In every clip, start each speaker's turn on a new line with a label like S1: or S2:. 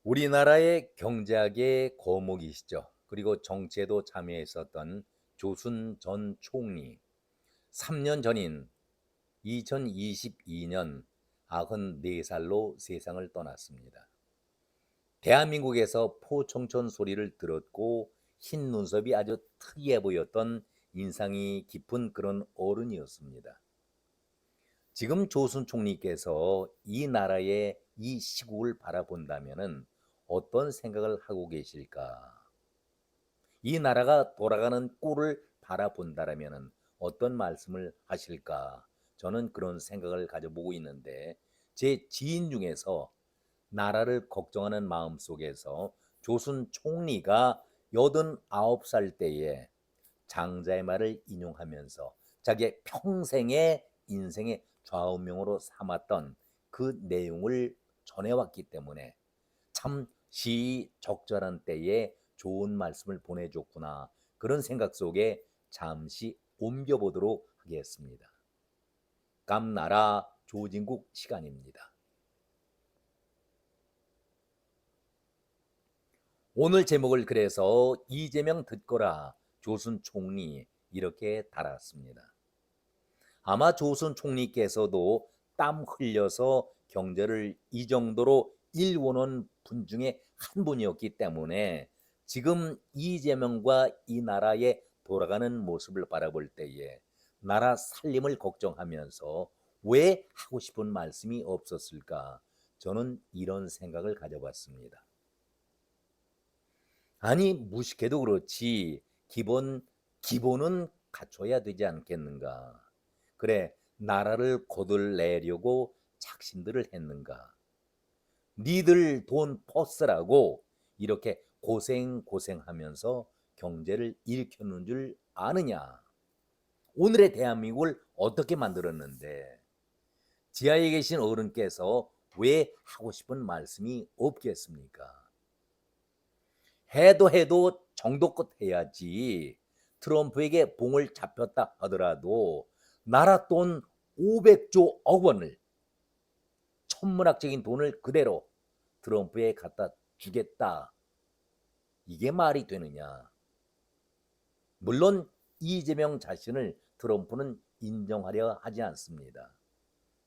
S1: 우리나라의 경제학의 거목이시죠. 그리고 정치에도 참여했었던 조순 전 총리. 3년 전인 2022년 94살로 세상을 떠났습니다. 대한민국에서 포청천 소리를 들었고 흰 눈썹이 아주 특이해 보였던 인상이 깊은 그런 어른이었습니다. 지금 조순 총리께서 이 나라의 이 시국을 바라본다면 어떤 생각을 하고 계실까? 이 나라가 돌아가는 꼴을 바라본다면 어떤 말씀을 하실까? 저는 그런 생각을 가져보고 있는데 제 지인 중에서 나라를 걱정하는 마음 속에서 조순 총리가 89살 때에 장자의 말을 인용하면서 자기의 평생의 인생의 좌우명으로 삼았던 그 내용을 전해왔기 때문에 참 시적절한 때에 좋은 말씀을 보내줬구나, 그런 생각 속에 잠시 옮겨보도록 하겠습니다. 감나라 조진국 시간입니다. 오늘 제목을 그래서 이재명 듣거라 조순 총리 이렇게 달았습니다. 아마 조순 총리께서도 땀 흘려서 경제를 이 정도로 일궈놓은 분 중에 한 분이었기 때문에 지금 이재명과 이 나라의 돌아가는 모습을 바라볼 때에 나라 살림을 걱정하면서 왜 하고 싶은 말씀이 없었을까? 저는 이런 생각을 가져봤습니다. 아니, 무식해도 그렇지 기본은 갖춰야 되지 않겠는가? 그래, 나라를 거들내려고 작심들을 했는가? 니들 돈 퍼쓰라고 이렇게 고생하면서 경제를 일으켰는 줄 아느냐? 오늘의 대한민국을 어떻게 만들었는데 지하에 계신 어른께서 왜 하고 싶은 말씀이 없겠습니까? 해도 정도껏 해야지. 트럼프에게 봉을 잡혔다 하더라도 나라 돈 500조 억 원을, 천문학적인 돈을 그대로 트럼프에 갖다 주겠다. 이게 말이 되느냐? 물론 이재명 자신을 트럼프는 인정하려 하지 않습니다.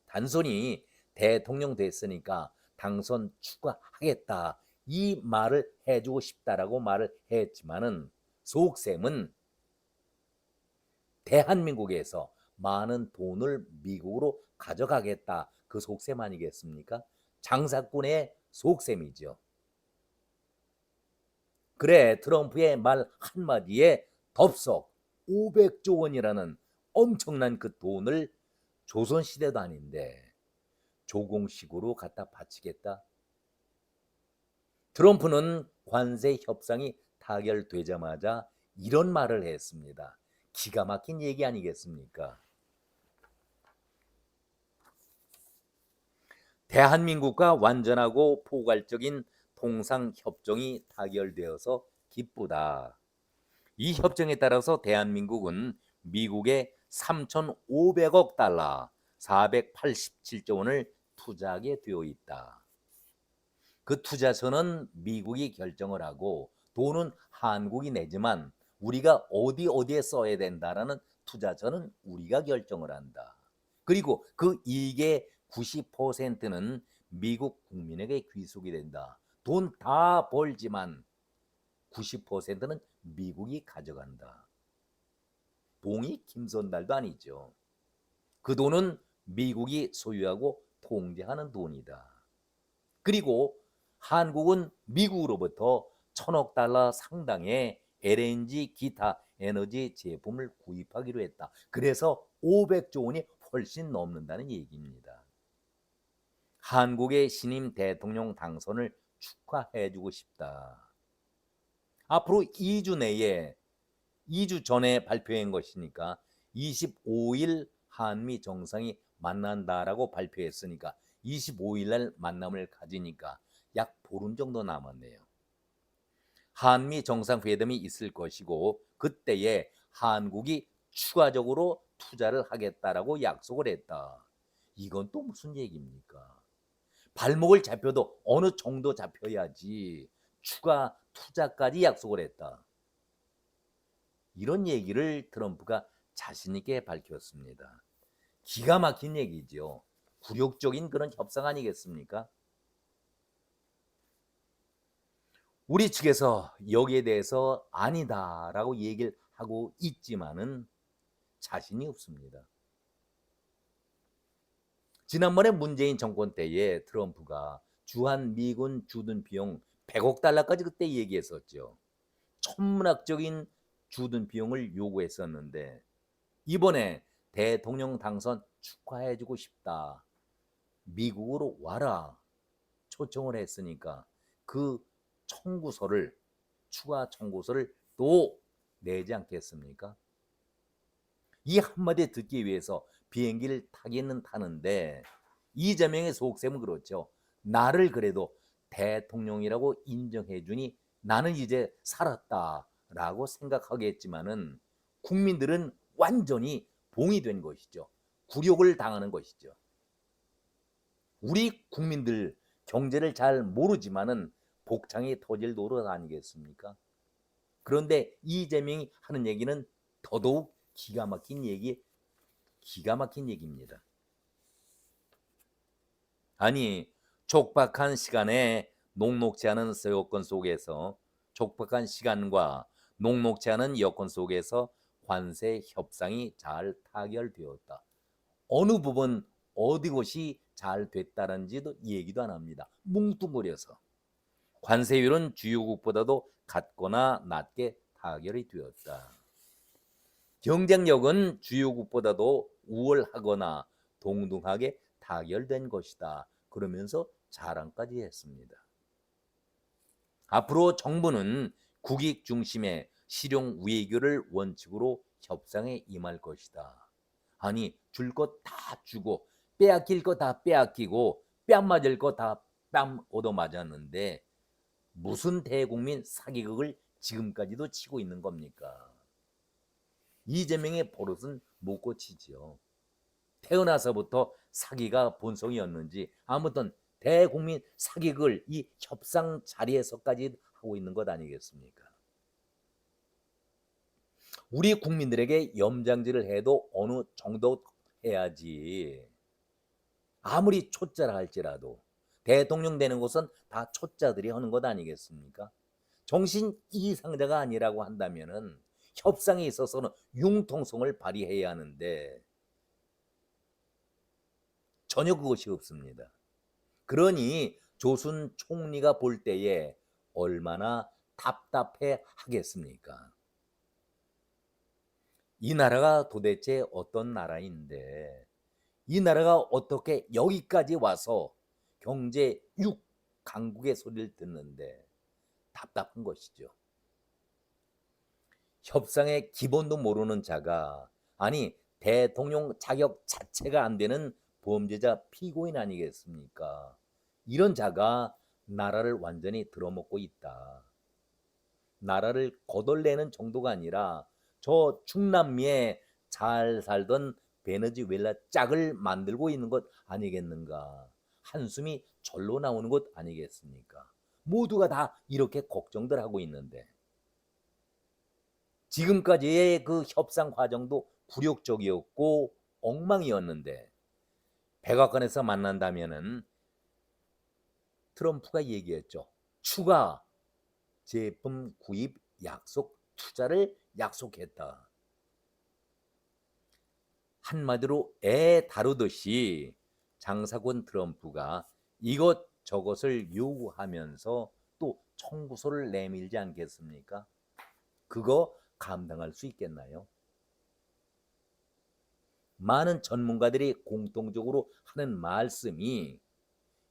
S1: 단순히 대통령 됐으니까 당선 추가하겠다, 이 말을 해주고 싶다라고 말을 했지만은 속셈은 대한민국에서 많은 돈을 미국으로 가져가겠다, 그 속셈 아니겠습니까? 장사꾼의 속셈이죠. 그래, 트럼프의 말 한마디에 덥석 500조 원이라는 엄청난 그 돈을 조선시대도 아닌데 조공식으로 갖다 바치겠다. 트럼프는 관세 협상이 타결되자마자 이런 말을 했습니다. 기가 막힌 얘기 아니겠습니까? 대한민국과 완전하고 포괄적인 통상협정이 타결되어서 기쁘다. 이 협정에 따라서 대한민국은 미국에 3,500억 달러, 487조 원을 투자하게 되어 있다. 그 투자처는 미국이 결정을 하고 돈은 한국이 내지만 우리가 어디에 써야 된다라는 투자처는 우리가 결정을 한다. 그리고 그 이익의 90%는 미국 국민에게 귀속이 된다. 돈 다 벌지만 90%는 미국이 가져간다. 봉이 김선달도 아니죠. 그 돈은 미국이 소유하고 통제하는 돈이다. 그리고 한국은 미국으로부터 1,000억 달러 상당의 LNG 기타 에너지 제품을 구입하기로 했다. 그래서 500조 원이 훨씬 넘는다는 얘기입니다. 한국의 신임 대통령 당선을 축하해주고 싶다. 앞으로 2주 내에, 2주 전에 발표한 것이니까 25일 한미 정상이 만난다라고 발표했으니까 25일 날 만남을 가지니까 약 보름 정도 남았네요. 한미 정상회담이 있을 것이고 그때에 한국이 추가적으로 투자를 하겠다라고 약속을 했다. 이건 또 무슨 얘기입니까? 발목을 잡혀도 어느 정도 잡혀야지 추가 투자까지 약속을 했다. 이런 얘기를 트럼프가 자신 있게 밝혔습니다. 기가 막힌 얘기죠. 굴욕적인 그런 협상 아니겠습니까? 우리 측에서 여기에 대해서 아니다라고 얘기를 하고 있지만은 자신이 없습니다. 지난번에 문재인 정권 때에 트럼프가 주한 미군 주둔 비용 100억 달러까지 그때 얘기했었죠. 천문학적인 주둔 비용을 요구했었는데 이번에 대통령 당선 축하해주고 싶다. 미국으로 와라. 초청을 했으니까 그 청구서를 추가 청구서를 또 내지 않겠습니까? 이 한마디 듣기 위해서 비행기를 타기는 타는데 이재명의 속셈은 그렇죠. 나를 그래도 대통령이라고 인정해 주니 나는 이제 살았다라고 생각하겠지만은 국민들은 완전히 봉이 된 것이죠. 굴욕을 당하는 것이죠. 우리 국민들 경제를 잘 모르지만은 복창이 터질 노릇 아니겠습니까? 그런데 이재명이 하는 얘기는 더더욱 기가 막힌 얘기입니다. 아니, 촉박한 시간에 녹록지 않은 여건 속에서 촉박한 시간과 녹록지 않은 여건 속에서 관세 협상이 잘 타결되었다. 어느 부분 어디 것이 잘 됐다는지도 얘기도 안 합니다. 뭉뚱그려서. 관세율은 주요국보다도 같거나 낮게 타결이 되었다. 경쟁력은 주요국보다도 우월하거나 동등하게 타결된 것이다. 그러면서 자랑까지 했습니다. 앞으로 정부는 국익 중심의 실용 외교를 원칙으로 협상에 임할 것이다. 아니, 줄 것 다 주고 빼앗길 거 다 빼앗기고 뺨 맞을 거 다 뺨 얻어맞았는데 무슨 대국민 사기극을 지금까지도 치고 있는 겁니까? 이재명의 버릇은 못 고치지요. 태어나서부터 사기가 본성이었는지 아무튼 대국민 사기극을 이 협상 자리에서까지 하고 있는 것 아니겠습니까? 우리 국민들에게 염장질을 해도 어느 정도 해야지. 아무리 초짜라 할지라도 대통령 되는 것은 다 초짜들이 하는 것 아니겠습니까? 정신 이상자가 아니라고 한다면은 협상에 있어서는 융통성을 발휘해야 하는데 전혀 그것이 없습니다. 그러니 조순 총리가 볼 때에 얼마나 답답해 하겠습니까? 이 나라가 도대체 어떤 나라인데 이 나라가 어떻게 여기까지 와서 경제 6강국의 소리를 듣는데 답답한 것이죠. 협상의 기본도 모르는 자가 아니 대통령 자격 자체가 안 되는 범죄자 피고인 아니겠습니까? 이런 자가 나라를 완전히 들어먹고 있다. 나라를 거덜내는 정도가 아니라 저 중남미에 잘 살던 베네수엘라 짝을 만들고 있는 것 아니겠는가? 한숨이 절로 나오는 것 아니겠습니까? 모두가 다 이렇게 걱정들 하고 있는데 지금까지의 그 협상 과정도 굴욕적이었고 엉망이었는데 백악관에서 만난다면은 트럼프가 얘기했죠. 추가 제품 구입 약속 투자를 약속했다. 한마디로 애 다루듯이 장사꾼 트럼프가 이것 저것을 요구하면서 또 청구서를 내밀지 않겠습니까? 그거 감당할 수 있겠나요? 많은 전문가들이 공통적으로 하는 말씀이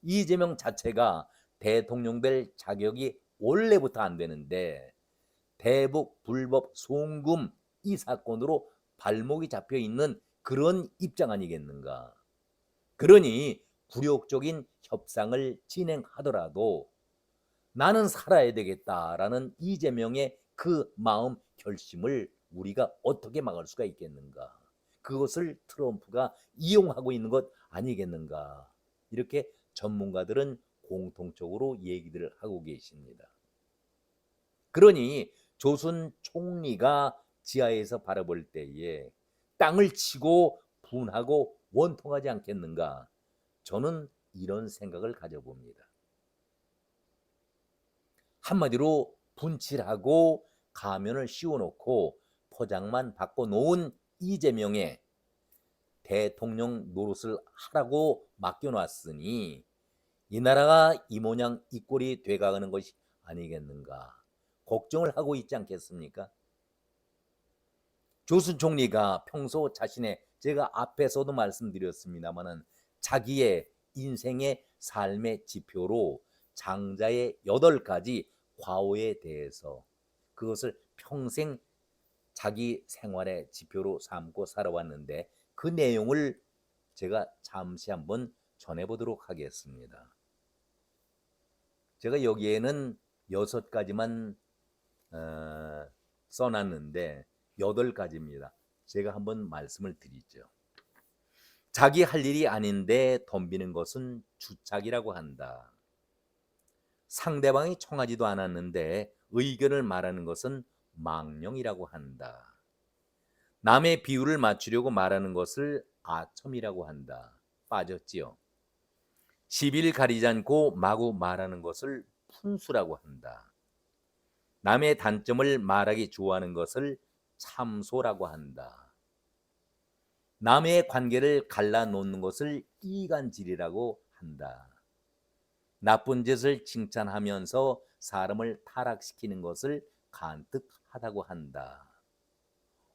S1: 이재명 자체가 대통령 될 자격이 원래부터 안 되는데 대북 불법 송금 이 사건으로 발목이 잡혀 있는 그런 입장 아니겠는가. 그러니 굴욕적인 협상을 진행하더라도 나는 살아야 되겠다라는 이재명의 그 마음 결심을 우리가 어떻게 막을 수가 있겠는가. 그것을 트럼프가 이용하고 있는 것 아니겠는가. 이렇게 전문가들은 공통적으로 얘기들을 하고 계십니다. 그러니 조선 총리가 지하에서 바라볼 때에 땅을 치고 분하고 원통하지 않겠는가? 저는 이런 생각을 가져봅니다. 한마디로 분칠하고 가면을 씌워놓고 포장만 바꿔놓은 이재명의 대통령 노릇을 하라고 맡겨놨으니 이 나라가 이 모양 이 꼴이 돼가는 것이 아니겠는가 걱정을 하고 있지 않겠습니까? 조순 총리가 평소 자신의 제가 앞에서도 말씀드렸습니다마는 자기의 인생의 삶의 지표로 장자의 8가지 과오에 대해서 그것을 평생 자기 생활의 지표로 삼고 살아왔는데 그 내용을 제가 잠시 한번 전해보도록 하겠습니다. 제가 여기에는 6가지만 써놨는데 8가지입니다. 제가 한번 말씀을 드리죠. 자기 할 일이 아닌데 덤비는 것은 주착이라고 한다. 상대방이 청하지도 않았는데 의견을 말하는 것은 망령이라고 한다. 남의 비율을 맞추려고 말하는 것을 아첨이라고 한다. 빠졌지요. 시비를 가리지 않고 마구 말하는 것을 푼수라고 한다. 남의 단점을 말하기 좋아하는 것을 참소라고 한다. 남의 관계를 갈라놓는 것을 이간질이라고 한다. 나쁜 짓을 칭찬하면서 사람을 타락시키는 것을 간특하다고 한다.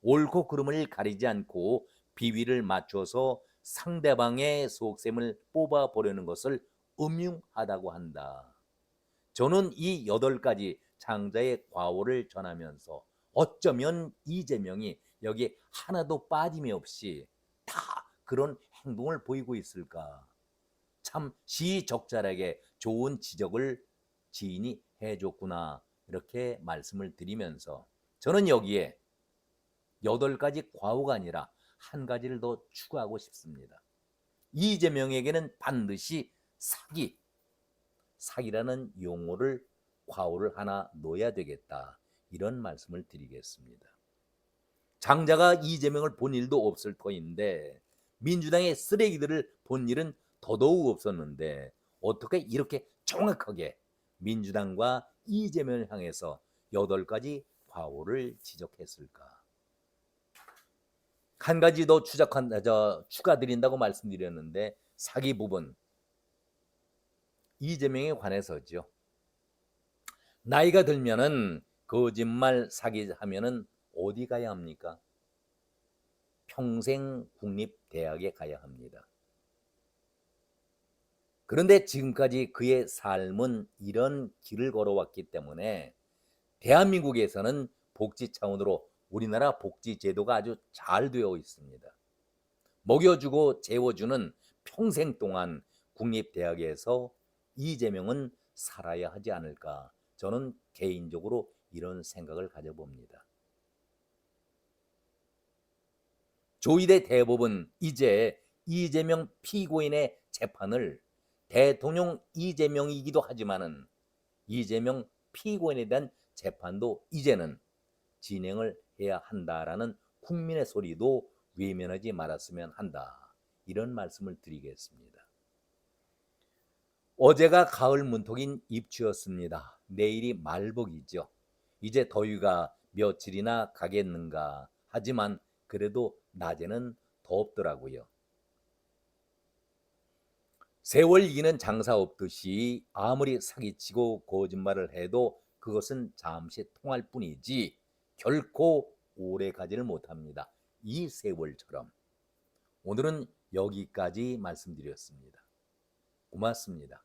S1: 옳고 그름을 가리지 않고 비위를 맞춰서 상대방의 속셈을 뽑아보려는 것을 음흉하다고 한다. 저는 이 8가지 장자의 과오를 전하면서 어쩌면 이재명이 여기에 하나도 빠짐이 없이 다 그런 행동을 보이고 있을까? 참 시적절하게 좋은 지적을 지인이 해줬구나 이렇게 말씀을 드리면서 저는 여기에 8가지 과오가 아니라 한 가지를 더 추가하고 싶습니다. 이재명에게는 반드시 사기라는 용어를 과오를 하나 넣어야 되겠다 이런 말씀을 드리겠습니다. 장자가 이재명을 본 일도 없을 터인데 민주당의 쓰레기들을 본 일은 더더욱 없었는데 어떻게 이렇게 정확하게 민주당과 이재명을 향해서 8가지 과오를 지적했을까? 한 가지 더 추가드린다고 말씀드렸는데 사기 부분 이재명에 관해서죠. 나이가 들면은 거짓말 사기하면은 어디 가야 합니까? 평생 국립대학에 가야 합니다. 그런데 지금까지 그의 삶은 이런 길을 걸어왔기 때문에 대한민국에서는 복지 차원으로 우리나라 복지 제도가 아주 잘 되어 있습니다. 먹여주고 재워주는 평생 동안 국립대학에서 이재명은 살아야 하지 않을까 저는 개인적으로 이런 생각을 가져봅니다. 조희대 대법은 이제 이재명 피고인의 재판을 대통령 이재명이기도 하지만은 이재명 피고인에 대한 재판도 이제는 진행을 해야 한다라는 국민의 소리도 외면하지 말았으면 한다. 이런 말씀을 드리겠습니다. 어제가 가을 문턱인 입추였습니다. 내일이 말복이죠. 이제 더위가 며칠이나 가겠는가 하지만 그래도 낮에는 덥더라고요. 세월 이기는 장사 없듯이 아무리 사기치고 거짓말을 해도 그것은 잠시 통할 뿐이지 결코 오래 가지를 못합니다. 이 세월처럼. 오늘은 여기까지 말씀드렸습니다. 고맙습니다.